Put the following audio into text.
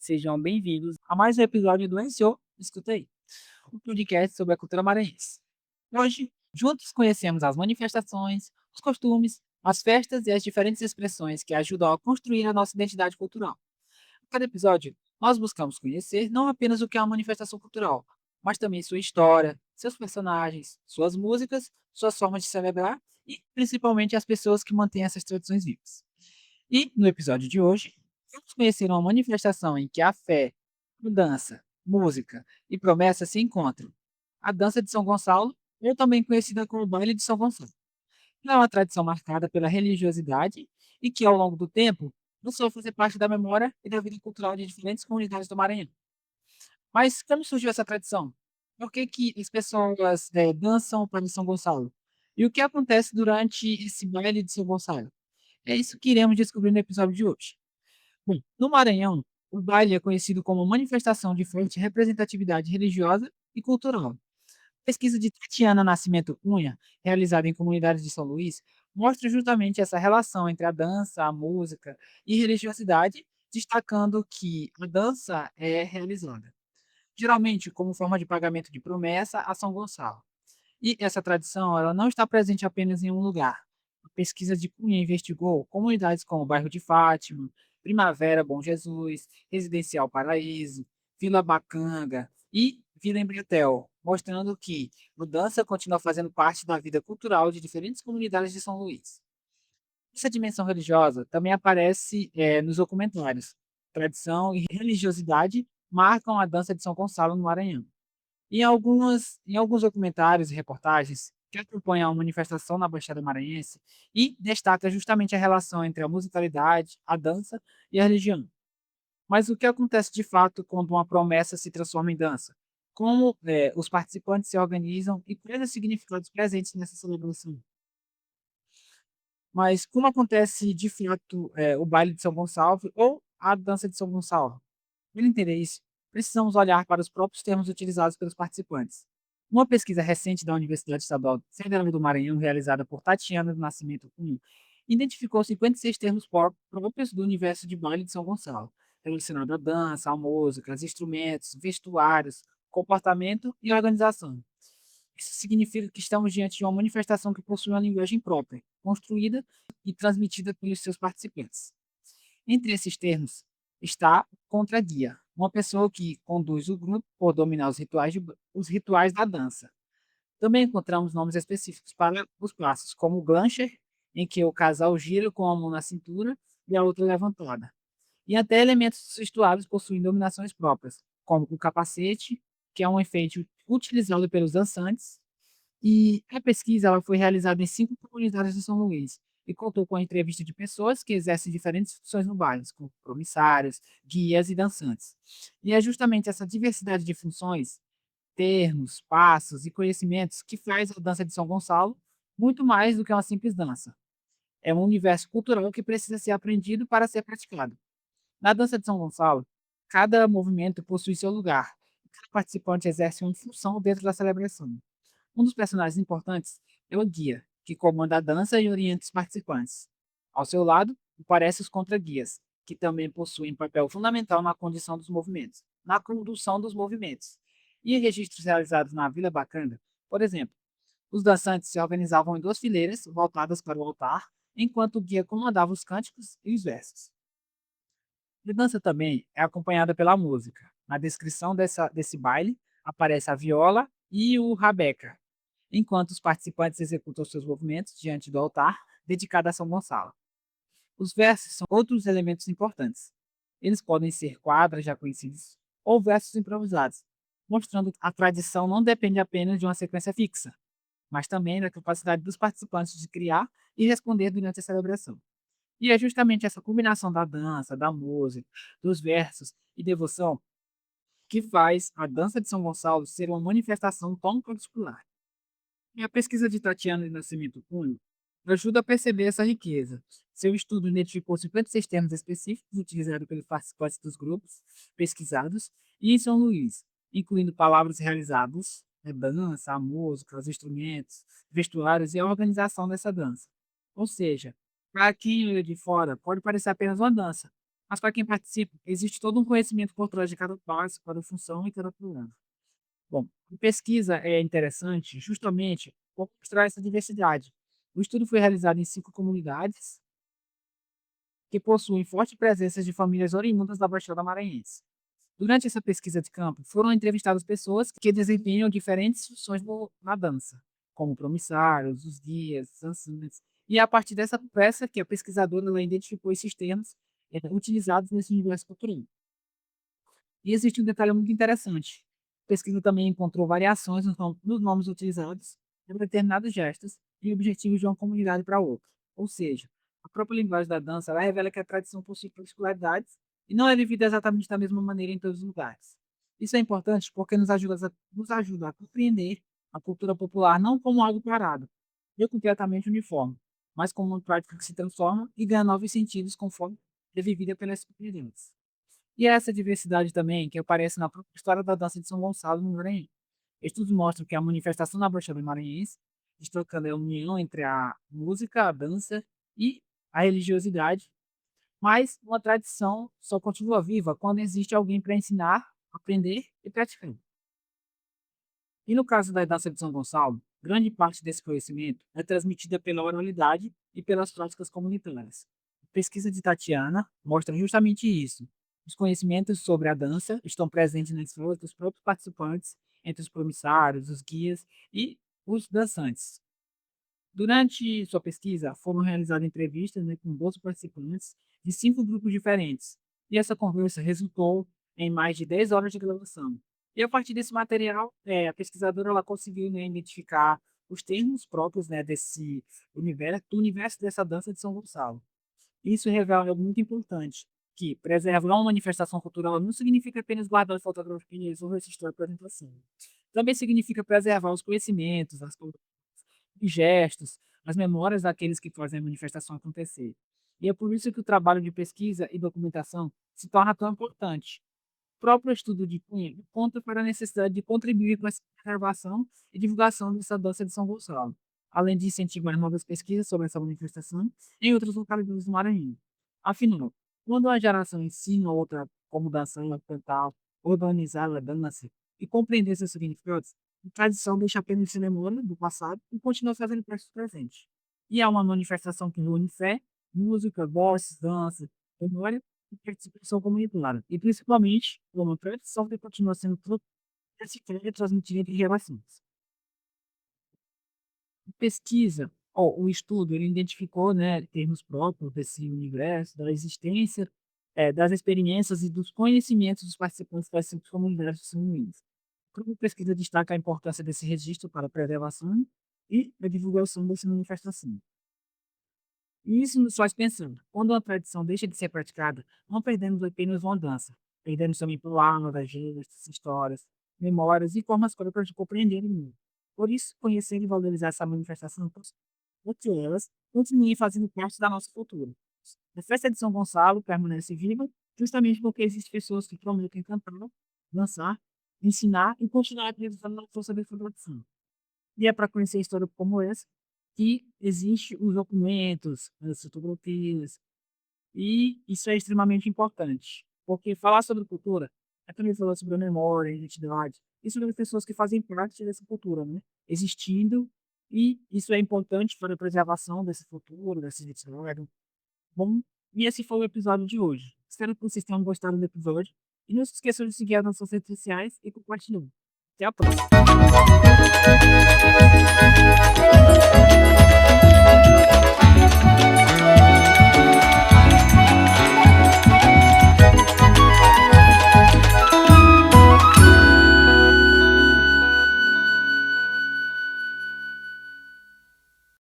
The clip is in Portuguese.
Sejam bem-vindos a mais um episódio do NCO Escuta aí, um podcast sobre a cultura maranhense. Hoje, juntos conhecemos as manifestações, os costumes, as festas e as diferentes expressões que ajudam a construir a nossa identidade cultural. Em cada episódio, nós buscamos conhecer não apenas o que é uma manifestação cultural, mas também sua história, seus personagens, suas músicas, suas formas de celebrar e, principalmente, as pessoas que mantêm essas tradições vivas. E, no episódio de hoje, vamos conhecer uma manifestação em que a fé, dança, música e promessa se encontram. A dança de São Gonçalo, ou também conhecida como baile de São Gonçalo. Ela é uma tradição marcada pela religiosidade e que, ao longo do tempo, passou a fazer parte da memória e da vida cultural de diferentes comunidades do Maranhão. Mas como surgiu essa tradição? Por que, que as pessoas dançam para São Gonçalo? E o que acontece durante esse baile de São Gonçalo? É isso que iremos descobrir no episódio de hoje. Bom, no Maranhão, o baile é conhecido como manifestação de forte representatividade religiosa e cultural. Pesquisa de Tatiana Nascimento Cunha, realizada em comunidades de São Luís, mostra justamente essa relação entre a dança, a música e religiosidade, destacando que a dança é realizada, geralmente como forma de pagamento de promessa a São Gonçalo. E essa tradição, ela não está presente apenas em um lugar. A pesquisa de Cunha investigou comunidades como o bairro de Fátima, Primavera Bom Jesus, Residencial Paraíso, Vila Bacanga e Vila Embratel, mostrando que mudança continua fazendo parte da vida cultural de diferentes comunidades de São Luís. Essa dimensão religiosa também aparece nos documentários. Tradição e religiosidade marcam a dança de São Gonçalo no Maranhão. Em alguns documentários e reportagens que acompanham a manifestação na Baixada Maranhense e destaca justamente a relação entre a musicalidade, a dança e a religião. Mas o que acontece de fato quando uma promessa se transforma em dança? Como os participantes se organizam e quais os significados presentes nessa celebração? Mas como acontece de fato o baile de São Gonçalves ou a dança de São Gonçalo? Para entender isso, precisamos olhar para os próprios termos utilizados pelos participantes. Uma pesquisa recente da Universidade Estadual Federal do Maranhão, realizada por Tatiana do Nascimento Cunha, identificou 56 termos próprios do universo de baile de São Gonçalo, relacionado à dança, à música, aos instrumentos, vestuários, comportamento e organização. Isso significa que estamos diante de uma manifestação que possui uma linguagem própria, construída e transmitida pelos seus participantes. Entre esses termos está o contraguia, uma pessoa que conduz o grupo por dominar os rituais da dança. Também encontramos nomes específicos para os passos, como o glancher, em que o casal gira com a mão na cintura e a outra levantada. E até elementos vestuários possuem dominações próprias, como o capacete, que é um efeito utilizado pelos dançantes, e a pesquisa ela foi realizada em 5 comunidades de São Luís e contou com a entrevista de pessoas que exercem diferentes funções no bairro, como comissários, guias e dançantes. E é justamente essa diversidade de funções, termos, passos e conhecimentos que faz a dança de São Gonçalo muito mais do que uma simples dança. É um universo cultural que precisa ser aprendido para ser praticado. Na dança de São Gonçalo, cada movimento possui seu lugar. Cada participante exerce uma função dentro da celebração. Um dos personagens importantes é o guia, que comanda a dança e orienta os participantes. Ao seu lado, aparecem os contraguias, que também possuem papel fundamental na condução dos movimentos. E em registros realizados na Vila Bacana, por exemplo, os dançantes se organizavam em 2 fileiras voltadas para o altar, enquanto o guia comandava os cânticos e os versos. A dança também é acompanhada pela música. Na descrição desse baile aparece a viola e o rabeca, enquanto os participantes executam seus movimentos diante do altar dedicado a São Gonçalo. Os versos são outros elementos importantes. Eles podem ser quadras já conhecidas ou versos improvisados, mostrando que a tradição não depende apenas de uma sequência fixa, mas também da capacidade dos participantes de criar e responder durante a celebração. E é justamente essa combinação da dança, da música, dos versos e devoção que faz a dança de São Gonçalo ser uma manifestação tão particular. E a pesquisa de Tatiana de Nascimento Cunha ajuda a perceber essa riqueza. Seu estudo identificou 56 termos específicos utilizados pelos participantes dos grupos pesquisados e em São Luís, incluindo palavras realizadas, a dança, a música, os instrumentos, vestuários e a organização dessa dança. Ou seja, para quem olha de fora, pode parecer apenas uma dança, Mas para quem participa, existe todo um conhecimento por trás de cada passo, cada função e cada programa. Bom, a pesquisa é interessante justamente por mostrar essa diversidade. O estudo foi realizado em 5 comunidades que possuem forte presença de famílias oriundas da Baixada Maranhense. Durante essa pesquisa de campo, foram entrevistadas pessoas que desempenham diferentes funções na dança, como promissários, os guias, os dançantes. E é a partir dessa peça que a pesquisadora ela identificou esses termos utilizados nesse universo cultural. E existe um detalhe muito interessante. A pesquisa também encontrou variações nos nomes utilizados para determinados gestos e objetivos de uma comunidade para outra. Ou seja, a própria linguagem da dança ela revela que a tradição possui particularidades e não é vivida exatamente da mesma maneira em todos os lugares. Isso é importante porque nos ajuda a compreender a cultura popular não como algo parado, e completamente uniforme, mas como uma prática que se transforma e ganha novos sentidos conforme é vivida pelas comunidades. E é essa diversidade também que aparece na própria história da dança de São Gonçalo no Maranhão. Estudos mostram que a manifestação da Baixada Maranhense, destacando a união entre a música, a dança e a religiosidade, mas uma tradição só continua viva quando existe alguém para ensinar, aprender e praticar. E no caso da dança de São Gonçalo, grande parte desse conhecimento é transmitida pela oralidade e pelas práticas comunitárias. A pesquisa de Tatiana mostra justamente isso. Os conhecimentos sobre a dança estão presentes nas falas dos próprios participantes, entre os promissários, os guias e os dançantes. Durante sua pesquisa, foram realizadas entrevistas, né, com 12 participantes de 5 grupos diferentes, e essa conversa resultou em mais de 10 horas de gravação. E a partir desse material, a pesquisadora ela conseguiu, né, identificar os termos próprios, né, desse universo, do universo dessa dança de São Gonçalo. Isso revela algo muito importante, que preservar uma manifestação cultural não significa apenas guardar fotografias ou registrar apresentação. Também significa preservar os conhecimentos, e gestos, as memórias daqueles que fazem a manifestação acontecer. E é por isso que o trabalho de pesquisa e documentação se torna tão importante. O próprio estudo de Cunha conta para a necessidade de contribuir com essa preservação e divulgação dessa dança de São Gonçalo, além de incentivar novas pesquisas sobre essa manifestação em outras localidades do Maranhão. Afinal, quando uma geração ensina a outra como dançar, cantar, organizar a dança e compreender seus significados, a tradição deixa apenas esse memória do passado e continua fazendo parte do presente. E é uma manifestação que une fé, música, voz, dança, memória e participação comunitária. E principalmente, uma tradição que continua sendo reciclada e transmitida entre gerações. Pesquisa, o estudo, ele identificou, né, termos próprios desse universo, da existência, das experiências e dos conhecimentos dos participantes das 5 comunidades femininas. A pesquisa destaca a importância desse registro para a preservação e a divulgação dessa manifestação. E isso nos faz pensar, quando uma tradição deixa de ser praticada, não perdemos apenas uma dança, perdemos também palavras, gestos, histórias, memórias e formas próprias de compreender o mundo. Por isso, conhecer e valorizar essa manifestação, porque elas continuem fazendo parte da nossa cultura. A festa de São Gonçalo permanece viva justamente porque existem pessoas que prometem cantar, dançar, ensinar e continuar acreditando na força dessa tradição. E é para conhecer história como essa que existe os documentos, as fotografias, e isso é extremamente importante, porque falar sobre cultura é também falar sobre a memória, a identidade, e sobre as pessoas que fazem parte dessa cultura, né, existindo, e isso é importante para a preservação dessa cultura, dessa identidade. Bom, e esse foi o episódio de hoje. Espero que vocês tenham gostado do episódio, e não se esqueçam de seguir as nossas redes sociais e compartilhar. Até a próxima!